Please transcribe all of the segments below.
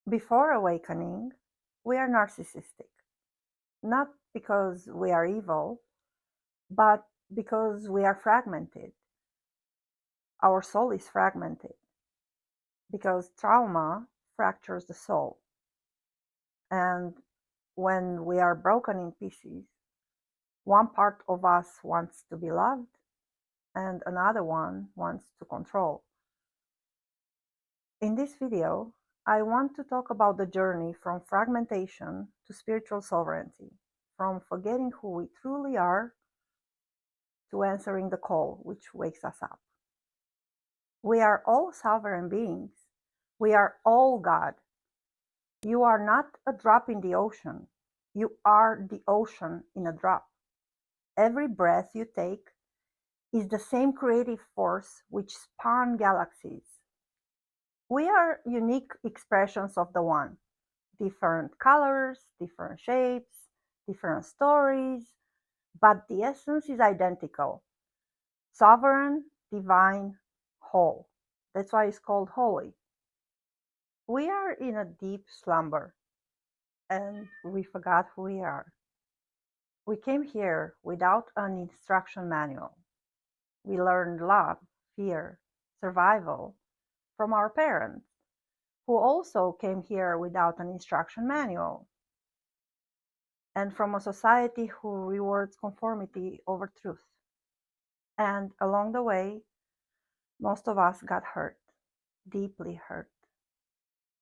Before awakening, we are narcissistic, not because we are evil, but because we are fragmented. Our soul is fragmented because trauma fractures the soul. And when we are broken in pieces, one part of us wants to be loved and another one wants to control. In this video, I want to talk about the journey from fragmentation to spiritual sovereignty, from forgetting who we truly are to answering the call which wakes us up. We are all sovereign beings. We are all God. You are not a drop in the ocean. You are the ocean in a drop. Every breath you take is the same creative force which spawned galaxies. We are unique expressions of the One. Different colors, different shapes, different stories, but the essence is identical. Sovereign, divine, whole. That's why it's called holy. We are in a deep slumber and we forgot who we are. We came here without an instruction manual. We learned love, fear, survival from our parents, who also came here without an instruction manual, and from a society who rewards conformity over truth. And along the way, most of us got hurt, deeply hurt.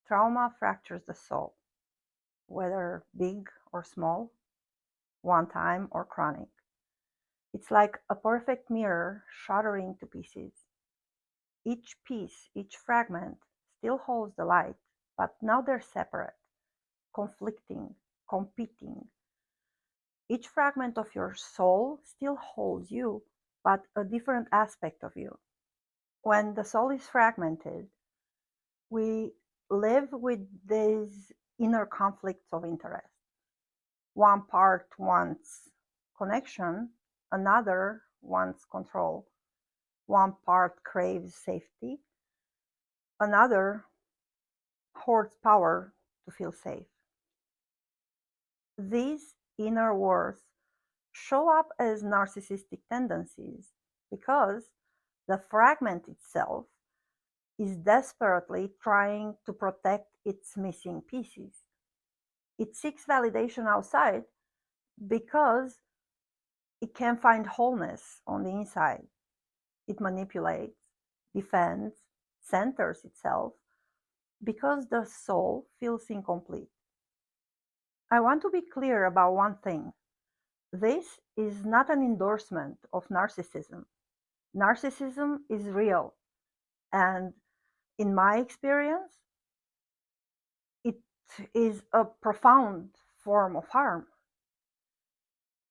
Trauma fractures the soul, whether big or small, one time or chronic. It's like a perfect mirror shattering to pieces. Each piece, each fragment still holds the light, but now they're separate, conflicting, competing. Each fragment of your soul still holds you, but a different aspect of you. When the soul is fragmented, we live with these inner conflicts of interest. One part wants connection, another wants control. One part craves safety, another hoards power to feel safe. These inner wars show up as narcissistic tendencies because the fragment itself is desperately trying to protect its missing pieces. It seeks validation outside because it can't find wholeness on the inside. It manipulates, defends, centers itself because the soul feels incomplete. I want to be clear about one thing. This is not an endorsement of narcissism. Narcissism is real, and in my experience, it is a profound form of harm.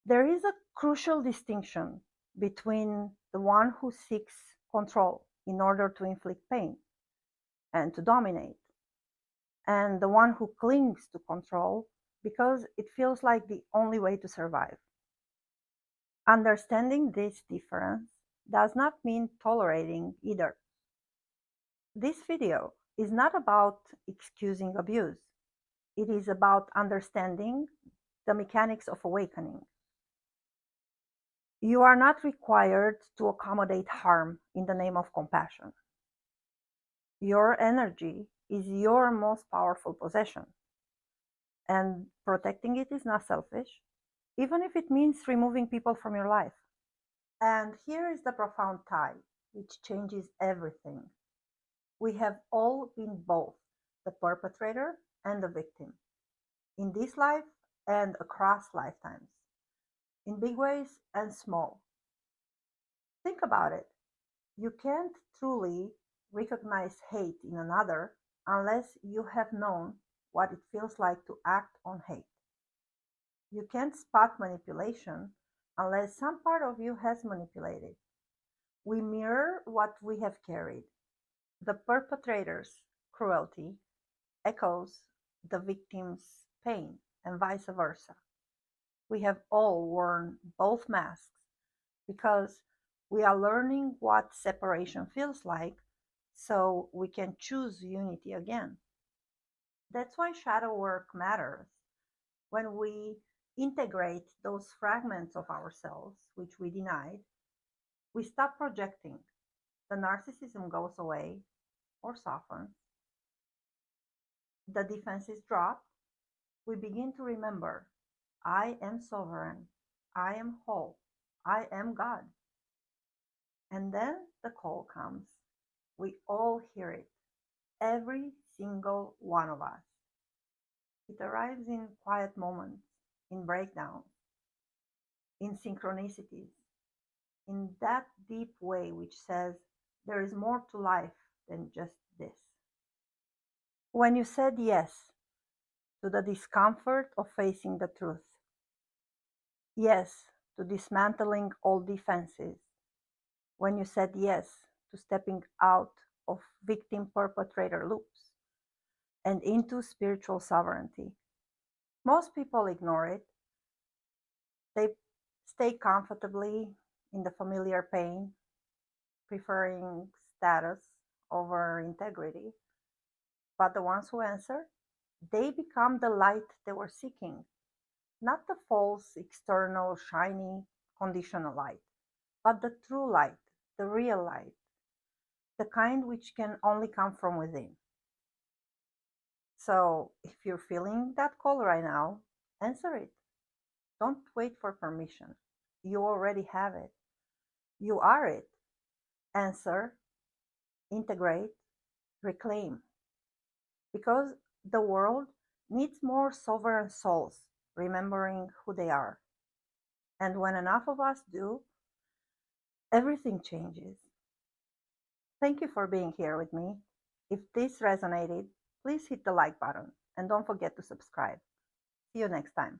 There is a crucial distinction between the one who seeks control in order to inflict pain and to dominate, and the one who clings to control because it feels like the only way to survive. Understanding this difference does not mean tolerating either. This video is not about excusing abuse. It is about understanding the mechanics of awakening. You are not required to accommodate harm in the name of compassion. Your energy is your most powerful possession, and protecting it is not selfish, even if it means removing people from your life. And here is the profound tie, which changes everything. We have all been both the perpetrator and the victim, in this life and across lifetimes, in big ways and small. Think about it. You can't truly recognize hate in another unless you have known what it feels like to act on hate. You can't spot manipulation unless some part of you has manipulated. We mirror what we have carried. The perpetrator's cruelty echoes the victim's pain, and vice versa. We have all worn both masks because we are learning what separation feels like so we can choose unity again. That's why shadow work matters. When we integrate those fragments of ourselves, which we denied, we stop projecting. The narcissism goes away or softens. The defenses drop. We begin to remember I am sovereign. I am whole. I am God. And then the call comes. We all hear it, every single one of us. It arrives in quiet moments, in breakdowns, in synchronicities, in that deep way which says there is more to life than just this. When you said yes to the discomfort of facing the truth, yes to dismantling all defenses, when you said yes to stepping out of victim perpetrator loops and into spiritual sovereignty. Most people ignore it. They stay comfortably in the familiar pain, preferring status over integrity. But the ones who answer, they become the light they were seeking, not the false, external, shiny, conditional light, but the true light, the real light, the kind which can only come from within. So if you're feeling that call right now, answer it. Don't wait for permission. You already have it. You are it. Answer, integrate, reclaim. Because the world needs more sovereign souls remembering who they are. And when enough of us do, everything changes. Thank you for being here with me. If this resonated, please hit the like button and don't forget to subscribe. See you next time.